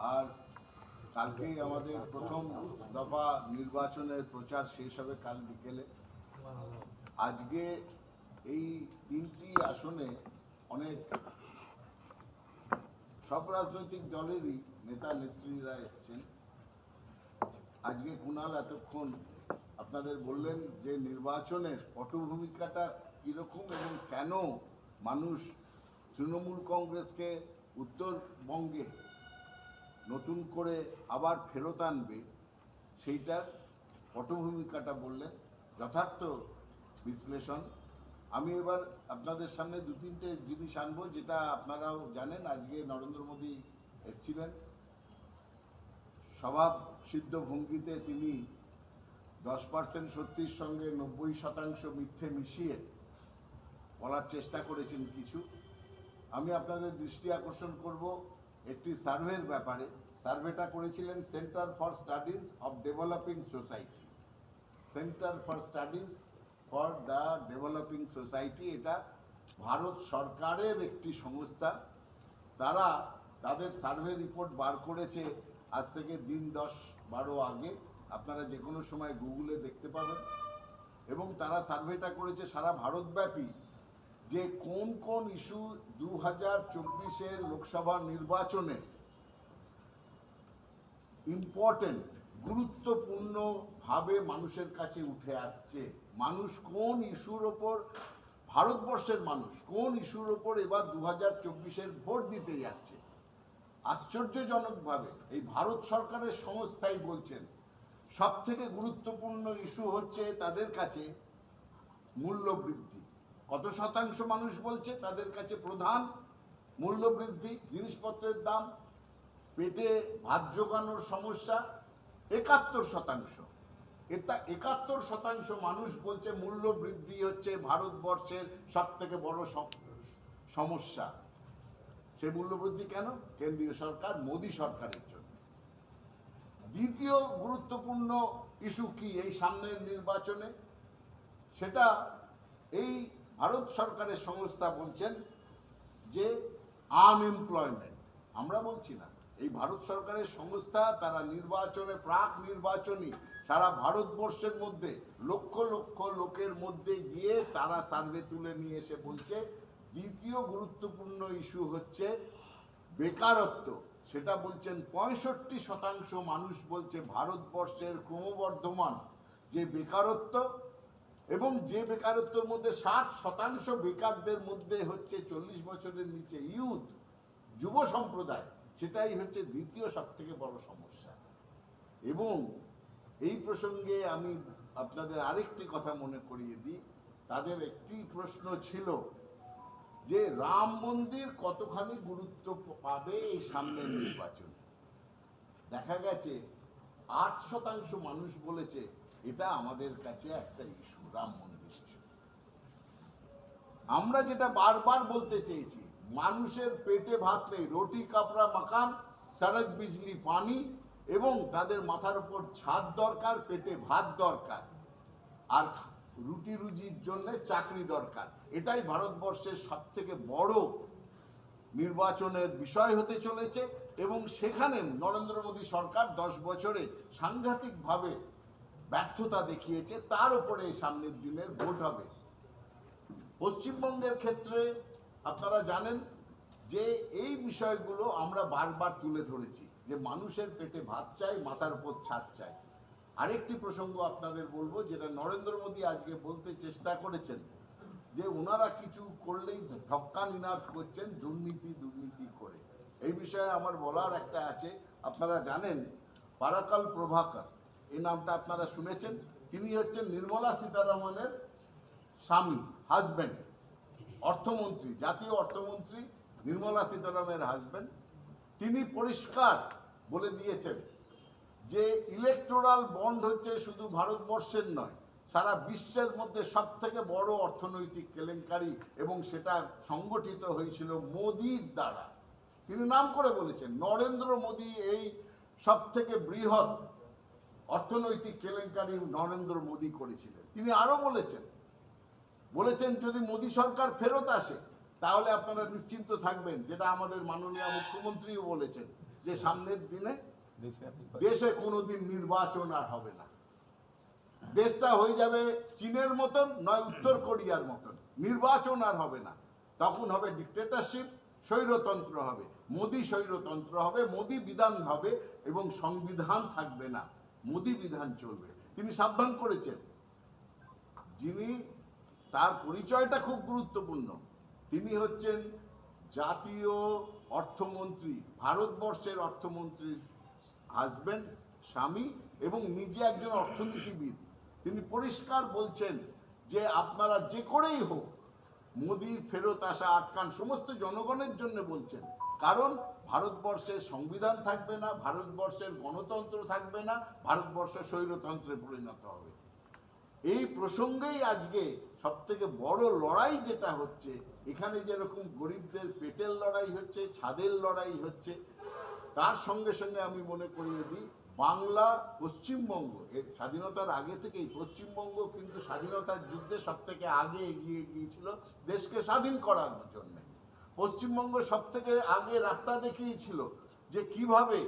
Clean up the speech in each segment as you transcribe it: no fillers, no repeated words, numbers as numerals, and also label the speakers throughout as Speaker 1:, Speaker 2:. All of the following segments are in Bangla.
Speaker 1: আর কালকেই আমাদের প্রথম দফা নির্বাচনের প্রচার শেষ হবে কাল বিকেলে। আজকে এই তিনটি আসনে অনেক সব রাজনৈতিক দলেরই নেতা নেত্রীরা এসছেন। আজকে কুণাল এতক্ষণ আপনাদের বললেন যে নির্বাচনের পটভূমিকাটা কীরকম এবং কেন মানুষ তৃণমূল কংগ্রেসকে উত্তরবঙ্গে নতুন করে আবার ফেরত আনবে, সেইটার পটভূমিকাটা বললেন, যথার্থ বিশ্লেষণ। আমি এবার আপনাদের সামনে দু তিনটে জিনিস আনবো যেটা আপনারাও জানেন। আজকে নরেন্দ্র মোদী এসেছিলেন, স্বভাব সিদ্ধ ভঙ্গিতে তিনি 10% সত্যির সঙ্গে 90% মিথ্যে মিশিয়ে বলার চেষ্টা করেছেন কিছু। আমি আপনাদের দৃষ্টি আকর্ষণ করব একটি সার্ভের ব্যাপারে। সার্ভেটা করেছিলেন centre for studies of developing society. Centre for studies for the developing society, এটা ভারত সরকারের একটি সংস্থা। তারা তাদের সার্ভে রিপোর্ট বার করেছে আজ থেকে দিন 10-12 আগে। আপনারা যে কোনো সময় গুগলে দেখতে পাবেন। এবং তারা সার্ভেটা করেছে সারা ভারতব্যাপী যে কোন কোন ইস্যু 2024-এর লোকসভা নির্বাচনে ইম্পর্টেন্ট, গুরুত্বপূর্ণভাবে মানুষের কাছে উঠে আসছে। মানুষ কোন ইস্যুর ওপর, ভারতবর্ষের মানুষ কোন ইস্যুর ওপর এবার 2024-এর ভোট দিতে যাচ্ছে। আশ্চর্যজনকভাবে এই ভারত সরকারের সংস্থাই বলছেন সব থেকে গুরুত্বপূর্ণ ইস্যু হচ্ছে তাদের কাছে মূল্যবৃদ্ধি। কত শতাংশ মানুষ বলছে তাদের কাছে প্রধান মূল্যবৃদ্ধি, জিনিসপত্রের দাম, পেটে ভাত জোগানোর সমস্যা। 71%, এটা 71% মানুষ বলছে মূল্য বৃদ্ধি হচ্ছে ভারতবর্ষের সব থেকে বড় সমস্যা। সে মূল্যবৃদ্ধি কেন? কেন্দ্রীয় সরকার, মোদী সরকারের জন্য। দ্বিতীয় গুরুত্বপূর্ণ ইস্যু কি এই সামনের নির্বাচনে? সেটা এই ভারত সরকারের সংস্থা বলছেন যে আনএমপ্লয়মেন্ট। আমরা বলছি না, এই ভারত সরকারের সংস্থা তারা নির্বাচনে, প্রাক নির্বাচনী সারা ভারতবর্ষের মধ্যে লক্ষ লক্ষ লোকের মধ্যে গিয়ে তারা সার্ভে তুলে নিয়ে এসে বলছে দ্বিতীয় গুরুত্বপূর্ণ ইস্যু হচ্ছে বেকারত্ব। সেটা বলছেন 65% মানুষ বলছে ভারতবর্ষের ক্রমবর্ধমান যে বেকারত্ব, এবং যে বেকারত্বের মধ্যে 60% বেকারদের মধ্যে হচ্ছে 40 বছরের নিচে ইউথ, যুব সম্প্রদায়, সেটাই হচ্ছে দ্বিতীয় সব থেকে বড় সমস্যা। এবং এই প্রসঙ্গে আমি আপনাদের আরেকটি কথা মনে করিয়ে দিই। তাদের একটি প্রশ্ন ছিল যে রাম মন্দির কতখানি গুরুত্ব পাবে এই সামনের নির্বাচনে। দেখা গেছে 8% মানুষ বলেছে এটা আমাদের কাছে একটা ইস্যু, রাম মন্দির ইস্যু। আমরা যেটা বারবার বলতে চেয়েছি, মানুষের পেটে ভাত নেই, রুটি কাপড়া মাকান, সড়ক বিজলি পানি, এবং তাদের মাথার উপর ছাদ দরকার, পেটে ভাত দরকার, আর রুটি রুজির জন্য চাকরি দরকার। এটাই ভারতবর্ষের সব থেকে বড় নির্বাচনের বিষয় হতে চলেছে। এবং সেখানে নরেন্দ্র মোদী সরকার 10 বছরে সাংঘাতিকভাবে ব্যর্থতা দেখিয়েছে। তার উপরে সামনের দিনের ভোট হবে। পশ্চিমবঙ্গের ক্ষেত্রে আপনারা জানেন যে এই বিষয়গুলো আমরা বারবার তুলে ধরেছি যে মানুষের পেটে ভাত চাই, মাথার উপর ছাদ চাই। আরেকটি প্রসঙ্গ আপনাদের বলবো, যেটা নরেন্দ্র মোদী আজকে বলতে চেষ্টা করেছেন যে ওনারা কিছু করলেই ঢক্কা নিনাদ করছেন দুর্নীতি দুর্নীতি করে। এই বিষয়ে আমার বলার একটা আছে। আপনারা জানেন পারাকাল প্রভাকর, এই নামটা আপনারা শুনেছেন। তিনি হচ্ছেন নির্মলা সীতারামনের স্বামী, হাজব্যান্ড, অর্থমন্ত্রী, জাতীয় অর্থমন্ত্রী নির্মলা সীতারামনের হাজব্যান্ড। তিনি পরিষ্কার বলে দিয়েছেন যে ইলেকটোরাল বন্ড হচ্ছে শুধু ভারতবর্ষের নয়, সারা বিশ্বের মধ্যে সব থেকে বড় অর্থনৈতিক কেলেঙ্কারি, এবং সেটা সংগঠিত হয়েছিল মোদির দ্বারা। তিনি নাম করে বলেছেন নরেন্দ্র মোদী এই সব থেকে বৃহৎ অর্থনৈতিক কেলেঙ্কারি নরেন্দ্র মোদী করেছিলেন। তিনি আরো বলেছেন যদি মোদী সরকার ফেরত আসে তাহলে আপনারা নিশ্চিন্ত থাকবেন, যেটা আমাদের মাননীয় মুখ্যমন্ত্রীও বলেছেন, যে সামনের দিনে দেশে কোনোদিন নির্বাচন আর হবে না। দেশটা হয়ে যাবে চীনের মতন, নয় উত্তর কোরিয়ার মতন। নির্বাচন আর হবে না, তখন হবে ডিক্টেটরশিপ, স্বৈরতন্ত্র হবে, মোদি স্বৈরতন্ত্র হবে, মোদি বিধান হবে এবং সংবিধান থাকবে না, মোদি বিধান চলবে। তিনি সাবধান করেছেন। যিনি, তার পরিচয়টা খুব গুরুত্বপূর্ণ, তিনি হচ্ছেন জাতীয় অর্থমন্ত্রী, ভারতবর্ষের অর্থমন্ত্রীর হাজবেন্ড, স্বামী, এবং নিজে একজন অর্থনীতিবিদ। তিনি পরিষ্কার বলছেন যে আপনারা যে করেই হোক মোদির ফেরত আসা আটকান, সমস্ত জনগণের জন্য বলছেন। কারণ ভারতবর্ষের সংবিধান থাকবে না, ভারতবর্ষের গণতন্ত্র থাকবে না, ভারতবর্ষ স্বৈরতন্ত্রে পরিণত হবে। এই প্রসঙ্গেই আজকে সব থেকে বড় লড়াই যেটা হচ্ছে, এখানে যেরকম গরিবদের পেটের লড়াই হচ্ছে, ছাদের লড়াই হচ্ছে, তার সঙ্গে সঙ্গে আমি মনে করিয়ে দিই, বাংলা, পশ্চিমবঙ্গ এর স্বাধীনতার আগে থেকেই পশ্চিমবঙ্গ কিন্তু স্বাধীনতার যুদ্ধে সব থেকে আগে এগিয়ে গিয়েছিল দেশকে স্বাধীন করার জন্য। পশ্চিমবঙ্গ সব থেকে আগে রাস্তা দেখিয়েছিল যে কিভাবে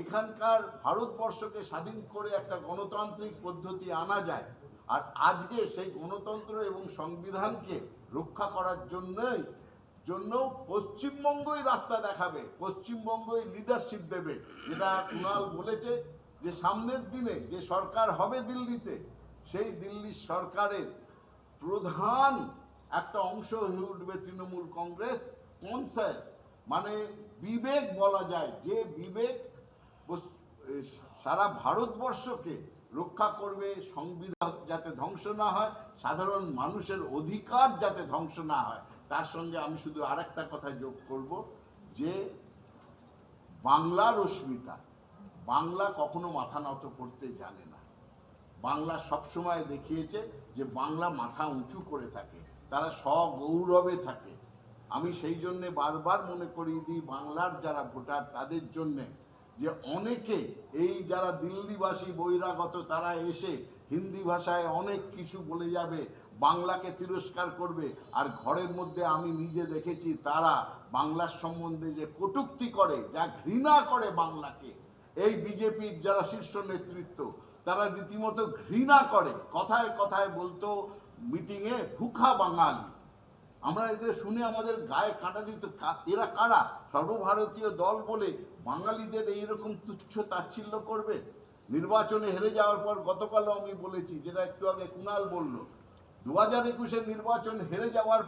Speaker 1: এখানকার ভারতবর্ষকে স্বাধীন করে একটা গণতান্ত্রিক পদ্ধতি আনা যায়। আর আজকে সেই গণতন্ত্র এবং সংবিধানকে রক্ষা করার জন্য পশ্চিমবঙ্গই রাস্তা দেখাবে, পশ্চিমবঙ্গই লিডারশিপ দেবে। যেটা কুণাল বলেছে যে সামনের দিনে যে সরকার হবে দিল্লিতে, সেই দিল্লির সরকারের প্রধান একটা অংশ হয়ে উঠবে তৃণমূল কংগ্রেস। কনসাস মানে বিবেক বলা যায়, যে বিবেক সারা ভারতবর্ষকে রক্ষা করবে, সংবিধান যাতে ধ্বংস না হয়, সাধারণ মানুষের অধিকার যাতে ধ্বংস না হয়। তার সঙ্গে আমি শুধু আরেকটা কথা যোগ করব, যে বাংলার অস্মিতা, বাংলা কখনো মাথা নত করতে জানে না। বাংলা সবসময় দেখিয়েছে যে বাংলা মাথা উঁচু করে থাকে, তারা সগৌরবে থাকে। আমি সেই জন্যে বারবার মনে করিয়ে দিই বাংলার যারা ভোটার তাদের জন্যে, যে অনেকে এই যারা দিল্লিবাসী বহিরাগত, তারা এসে হিন্দি ভাষায় অনেক কিছু বলে যাবে, বাংলাকে তিরস্কার করবে। আর ঘরের মধ্যে আমি নিজে দেখেছি তারা বাংলার সম্বন্ধে যে কটূক্তি করে, যা ঘৃণা করে বাংলাকে, এই বিজেপির যারা শীর্ষ নেতৃত্ব, তারা রীতিমতো ঘৃণা করে। কথায় কথায় বলতো মিটিংয়ে ভুখা বাঙালি। আমরা এদের শুনে আমাদের গায়ে কাঁটা দিত, এরা কারা? সর্বভারতীয় দল বলে বাঙালিদের এইরকম তুচ্ছ তাচ্ছিল্য করবে? নির্বাচনে হেরে যাওয়ার পর, গতকালও আমি বলেছি, যেটা একটু আগে কুণাল বলল, 2021 নির্বাচন হেরে যাওয়ার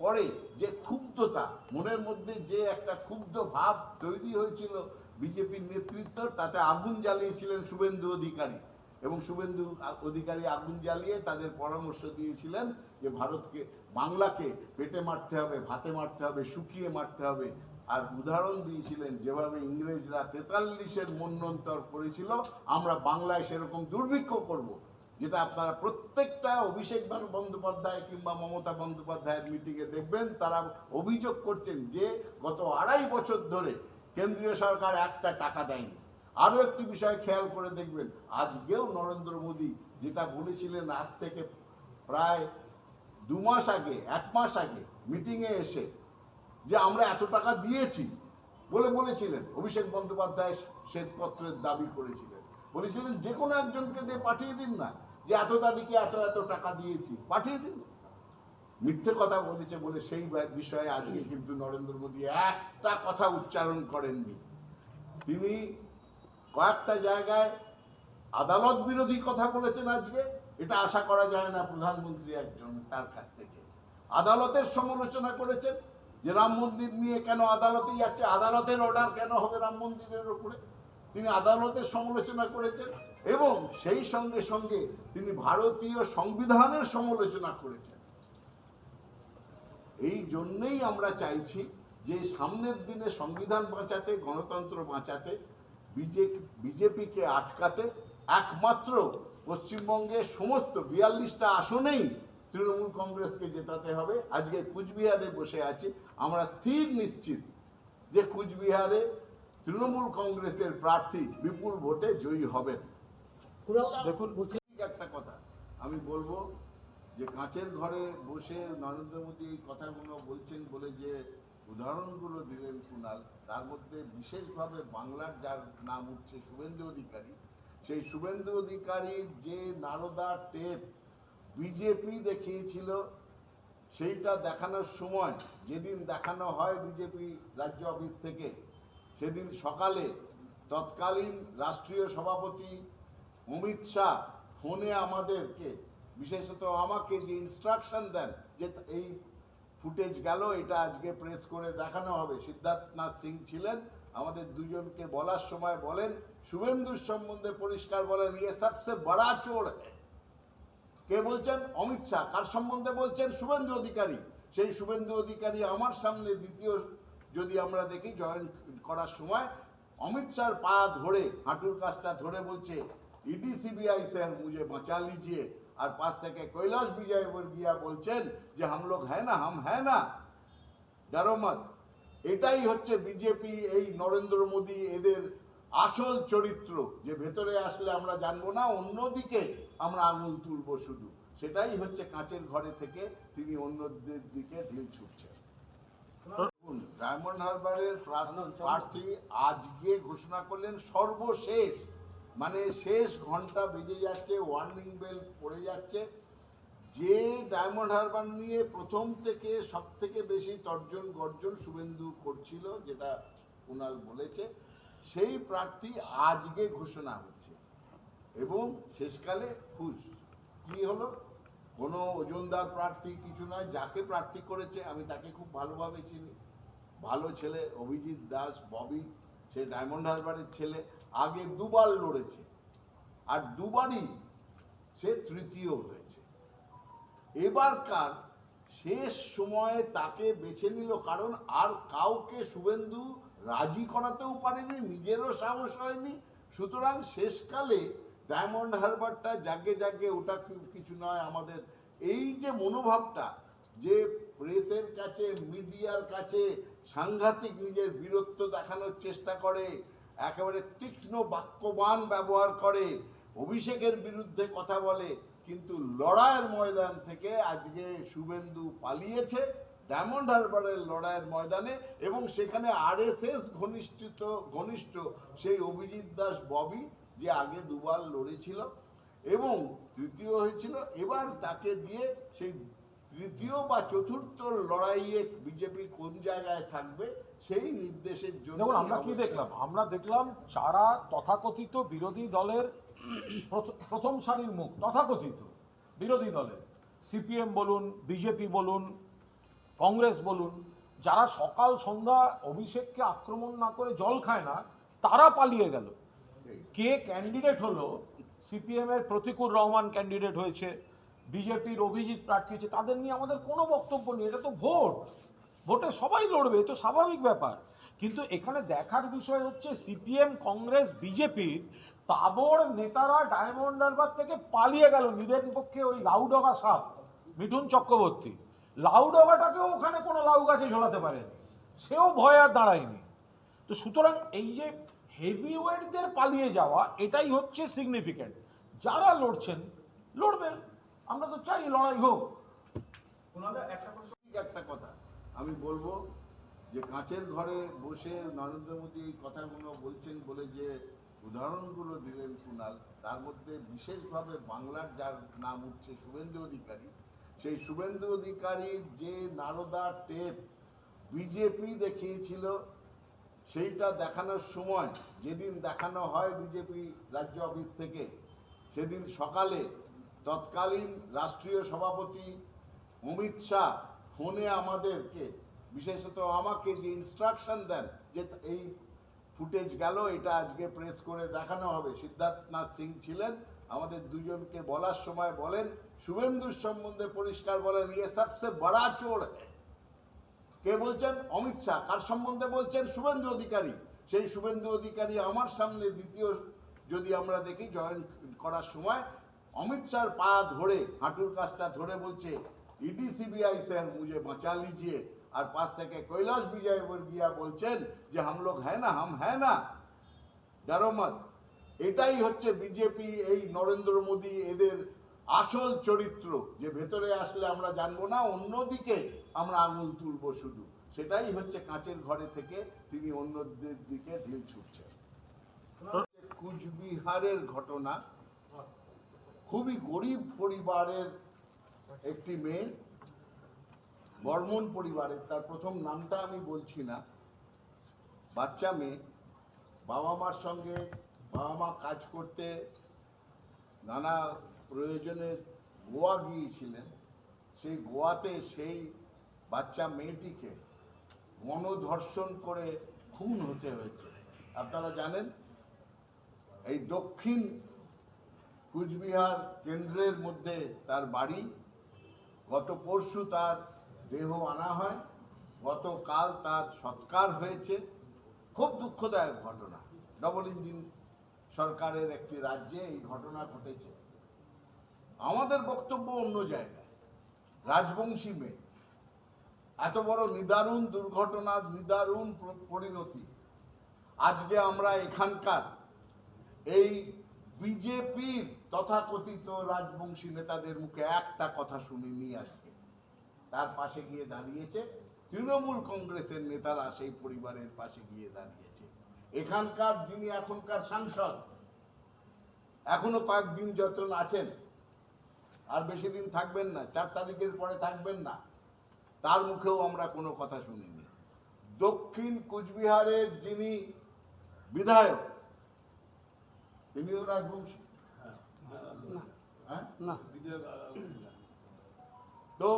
Speaker 1: পরে যে ক্ষুব্ধতা, মনের মধ্যে যে একটা ক্ষুব্ধ ভাব তৈরি হয়েছিল বিজেপির নেতৃত্ব, তাতে আগুন জ্বালিয়েছিলেন শুভেন্দু অধিকারী। এবং শুভেন্দু অধিকারী আগুন জ্বালিয়ে তাদের পরামর্শ দিয়েছিলেন যে ভারতকে, বাংলাকে পেটে মারতে হবে, ভাতে মারতে হবে, শুকিয়ে মারতে হবে। আর উদাহরণ দিয়েছিলেন যেভাবে ইংরেজরা 43-এর মন্বন্তর করেছিল, আমরা বাংলায় সেরকম দুর্ভিক্ষ করব। যেটা আপনারা প্রত্যেকটা অভিষেক বন্দ্যোপাধ্যায় কিংবা মমতা বন্দ্যোপাধ্যায়ের মিটিংয়ে দেখবেন, তারা অভিযোগ করছেন যে গত 2.5 বছর ধরে কেন্দ্রীয় সরকার একটা টাকা দেয়নি। আরো একটি বিষয় খেয়াল করে দেখবেন, আজকেও নরেন্দ্র মোদী যেটা বলেছিলেন আজ থেকে প্রায় 2 মাস আগে, 1 মাস আগে মিটিংয়ে এসে, যে আমরা এত টাকা দিয়েছি বলেছিলেন, অভিষেক বন্দ্যোপাধ্যায় শ্বেতপত্রের দাবি করেছিলেন, বলেছিলেন যে কোনো একজনকে দিয়ে পাঠিয়ে দিন না, যে এত তারিখে এত টাকা দিয়েছি, পাঠিয়ে দিন। মিথ্যে কথা বলেছে বলে সেই বিষয়ে আজকে কিন্তু নরেন্দ্র মোদী একটা কথা উচ্চারণ করেননি। তিনি কয়েকটা জায়গায় আদালত বিরোধী কথা বলেছেন আজকে। এটা আশা করা যায় না প্রধানমন্ত্রী একজন তার কাছ থেকে। আদালতের সমালোচনা করেছেন, যে রাম মন্দির নিয়ে কেন আদালতে যাচ্ছে, আদালতের অর্ডার কেন হবে রাম মন্দিরের উপরে, তিনি আদালতের সমালোচনা করেছেন। এবং সেই সঙ্গে সঙ্গে তিনি ভারতীয় সংবিধানের সমালোচনা করেছেন। এই জন্যই আমরা চাইছি যে সামনের দিনে সংবিধান বাঁচাতে, গণতন্ত্র বাঁচাতে, বিজেপিকে আটকাতে একমাত্র পশ্চিমবঙ্গে সমস্ত 42টা আসনেই তৃণমূল কংগ্রেসকে জেতাতে হবে। আজকে কুচবিহারে বসে আছি, আমরা স্থির নিশ্চিত যে কুচবিহারে তৃণমূল কংগ্রেসের প্রার্থী বিপুল ভোটে জয়ী হবেন।
Speaker 2: দেখুন,
Speaker 1: একটা কথা আমি বলবো, যে কাঁচের ঘরে বসে নরেন্দ্র মোদী এই কথাগুলো বলছেন বলে যে উদাহরণগুলো দিলেন কুণাল, তার মধ্যে বিশেষভাবে বাংলার যার নাম উঠছে শুভেন্দু অধিকারী, সেই শুভেন্দু অধিকারীর যে নারদা টেপ বিজেপি দেখিয়েছিল, সেইটা দেখানোর সময়, যেদিন দেখানো হয় বিজেপি রাজ্য অফিস থেকে, সেদিন সকালে তৎকালীন রাষ্ট্রীয় সভাপতি অমিত শাহ ফোনে আমাদেরকে, বিশেষত আমাকে, যে ইনস্ট্রাকশন দেন যে এই ফুটেজ গেল, এটা আজকে প্রেস করে দেখানো হবে। সিদ্ধার্থনাথ সিং ছিলেন, আমাদের দুজনকে বলার সময় বলেন, শুভেন্দুর সম্বন্ধে পরিষ্কার বলেন, ইয়ে সবসে বড়া চোর। কে বলছেন? অমিত শাহ। কার সম্বন্ধে বলছেন? শুভেন্দু অধিকারী। সেই শুভেন্দু অধিকারী আমার সামনে দ্বিতীয়, যদি আমরা দেখি, জয়েন করার সময় অমিত শাহর পা ধরে, হাঁটুর কাছটা ধরে বলছে, ইডি सीबीआई से मुझे बचा लीजिए। আর পাশ থেকে কৈলাশ বিজয়বর্গিয়া বলছেন যে হাম লোগ হ্যাঁ না, হাম হ্যাঁ না, ডরো মত। এটাই হচ্ছে বিজেপি, এই নরেন্দ্র মোদী, এদের আসল চরিত্র, যে ভেতরে আসলে আমরা জানবো না, অন্যদিকে আমরা আঙুল তুলবো শুধু। সেটাই হচ্ছে কাঁচের ঘরে থেকে তিনি অন্যদের দিকে ঢিল ছুটছেন। ডায়মন্ড হারবারের প্রার্থী আজকে ঘোষণা করলেন, সর্বশেষ, মানে শেষ ঘন্টা বেজে যাচ্ছে, ওয়ার্নিং বেল পড়ে যাচ্ছে। যে ডায়মন্ড হারবার নিয়ে প্রথম থেকে সব থেকে বেশি তর্জন গর্জন শুভেন্দু করছিল, যেটা কুণাল বলেছে, সেই প্রার্থী আজকে ঘোষণা হচ্ছে এবং শেষকালে খুশ। কি হলো? কোনো ওজনদার প্রার্থী কিছু নয়, যাকে প্রার্থী করেছে আমি তাকে খুব ভালোভাবে চিনি, ভালো ছেলে, অভিজিৎ দাস, ববি, সে ডায়মন্ড হারবারের ছেলে, আগে দুবার লড়েছে আর দুবারই সে তৃতীয় হয়েছে। এবারকার শেষ সময়ে তাকে বেছে নিল, কারণ আর কাউকে শুভেন্দু রাজি করাতেও পারেনি, নিজেরও সাহস হয়নি। সুতরাং শেষকালে ডায়মন্ড হারবারটা জাগে জাগে, ওটা কিছু নয়, আমাদের এই যে মনোভাবটা, যে প্রেসের কাছে, মিডিয়ার কাছে সাংঘাতিক নিজের বীরত্ব দেখানোর চেষ্টা করে, একেবারে তীক্ষ্ণ বাক্যবান ব্যবহার করে, অভিষেকের বিরুদ্ধে কথা বলে, কিন্তু লড়াইয়ের ময়দান থেকে আজকে শুভেন্দু পালিয়েছে ডায়মন্ড হারবারের লড়াইয়ের ময়দানে, এবং সেখানে আরএসএস ঘনিষ্ঠ সেই অভিজিৎ দাস ববি, যে আগে দুবার লড়েছিল এবং তৃতীয় হয়েছিল, এবার তাকে দিয়ে সেই তৃতীয় বা চতুর্থ লড়াইয়ে বিজেপি কোন জায়গায় থাকবে সেই নির্দেশের জন্য।
Speaker 2: দেখুন, আমরা কি দেখলাম? আমরা দেখলাম যারা তথাকথিত বিরোধী দলের প্রথম সারির মুখ, তথাকথিত বিরোধী দলের, সিপিএম বলুন, বিজেপি বলুন, কংগ্রেস বলুন, যারা সকাল সন্ধ্যা অভিষেককে আক্রমণ না করে জল খায় না, তারা পালিয়ে গেল। কে ক্যান্ডিডেট হলো? সিপিএম এর প্রতিকুর রহমান ক্যান্ডিডেট হয়েছে, বিজেপির অভিজিৎ প্রার্থী হয়েছে, তাদের নিয়ে আমাদের কোনো বক্তব্য নেই। এটা তো ভোট, ভোটে সবাই লড়বে, এ তো স্বাভাবিক ব্যাপার। কিন্তু এখানে দেখার বিষয় হচ্ছে সিপিএম, কংগ্রেস, বিজেপির তাবড় নেতারা ডায়মন্ড হারবার থেকে পালিয়ে গেল। নিরপেক্ষে ওই লাউডগা সাপ মিঠুন চক্রবর্তী, লাউডগাটাকেও ওখানে কোনো লাউ গাছে ঝোলাতে পারেনি, সেও ভয় আর দাঁড়ায়নি। তো সুতরাং এই যে হেভিওয়েটদের পালিয়ে যাওয়া, এটাই হচ্ছে সিগনিফিক্যান্ট। যারা লড়ছেন লড়বেন, আমরা তো চাই লড়াই হোক।
Speaker 1: একটা কথা আমি বলবো, যে কাঁচের ঘরে বসে নরেন্দ্র মোদী এই কথাগুলো বলছেন বলে যে উদাহরণগুলো দিলেন কুণাল, তার মধ্যে বিশেষভাবে বাংলার যার নাম উঠছে শুভেন্দু অধিকারী, সেই শুভেন্দু অধিকারীর যে নারদা টেপ বিজেপি দেখিয়েছিল, সেইটা দেখানোর সময়, যেদিন দেখানো হয় বিজেপি রাজ্য অফিস থেকে, সেদিন সকালে তৎকালীন রাষ্ট্রীয় সভাপতি অমিত শাহ ফোনে আমাদেরকে, বিশেষত আমাকে, যে ইনস্ট্রাকশন দেন যে এই ফুটেজ গেল, এটা আজকে প্রেস করে দেখানো হবে। সিদ্ধার্থনাথ সিং ছিলেন, আমাদের দুজনকে বলার সময় বলেন, শুভেন্দুর সম্বন্ধে পরিষ্কার বলেন, ইয়ে সবসে বড়া চোর। কে বলছেন? অমিত শাহ। কার সম্বন্ধে বলছেন? শুভেন্দু অধিকারী। সেই শুভেন্দু অধিকারী আমার সামনে দ্বিতীয়, যদি আমরা দেখি, জয়েন করার সময় অমিত শাহর পা ধরে, হাঁটুর কাছটা ধরে বলছে, ইডি सीबीआई से मुझे बचा लीजिए। আর পাশ থেকে কৈলাশ বিজয়বর্গিয়া বলছেন যে হাম লোগ হ্যাঁ না, হাম হ্যাঁ না, ডরো মত। এটাই হচ্ছে বিজেপি, এই নরেন্দ্র মোদী, এদের আসল চরিত্র, যে ভেতরে আসলে আমরা জানবো না, অন্যদিকে আমরা আঙুল তুলবো শুধু, সেটাই হচ্ছে কাঁচের ঘরে থেকে তিনি অন্যদের দিকে ঢিল ছুটছেন। কুচবিহারের ঘটনা, খুবই গরিব পরিবারের একটি মেয়ে, বর্মন পরিবারের, তার প্রথম নামটা আমি বলছি না, বাচ্চা মেয়ে, বাবা মার সঙ্গে, বাবা মা কাজ করতে নানা প্রয়োজনে গোয়া গিয়েছিলেন। সেই গোয়াতে সেই বাচ্চা মেয়েটিকে গণধর্ষণ করে খুন হতে হয়েছে। আপনারা জানেন, এই দক্ষিণ কুচবিহার কেন্দ্রের মধ্যে তার বাড়ি। গত পরশু তার দেহ আনা হয়, গতকাল তার সৎকার হয়েছে। খুব দুঃখদায়ক ঘটনা। ডবল ইঞ্জিন সরকারের একটি রাজ্যে এই ঘটনা ঘটেছে। আমাদের বক্তব্য অন্য জায়গায়। রাজবংশী মেয়ে, এত বড় নিদারুণ দুর্ঘটনা, নিদারুণ পরিণতি। আজকে আমরা এখানকার এই বিজেপির তথাকথিত রাজবংশী নেতাদের মুখে একটা কথা শুনিনি আজকে। তার পাশে গিয়ে দাঁড়িয়েছে তৃণমূল কংগ্রেসের নেতারা, সেই পরিবারের পাশে গিয়ে দাঁড়িয়েছে। এখানকার যিনি এখনকার সাংসদ, এখনো কয়েকদিন যতন আছেন, আর বেশি দিন থাকবেন না, 4 তারিখের পরে থাকবেন না, তার মুখেও আমরা কোনো কথা শুনিনি। দক্ষিণ কুচবিহারের যিনি বিধায়ক, তিনিও রাজবংশী। হ্যাঁ?
Speaker 3: না,
Speaker 1: তো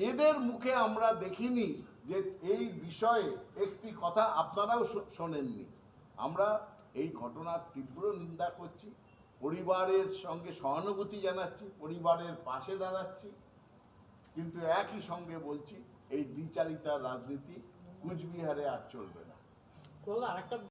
Speaker 1: এদের মুখে আমরা দেখিনি যে এই বিষয়ে একটি কথা আপনারাও শোনেননি। আমরা এই ঘটনার তীব্র নিন্দা করছি, পরিবারের সঙ্গে সহানুভূতি জানাচ্ছি, পরিবারের পাশে দাঁড়াচ্ছি, কিন্তু একই সঙ্গে বলছি এই দ্বিচারিতার রাজনীতি কুচবিহারে আর চলবে না।
Speaker 3: আরেকটা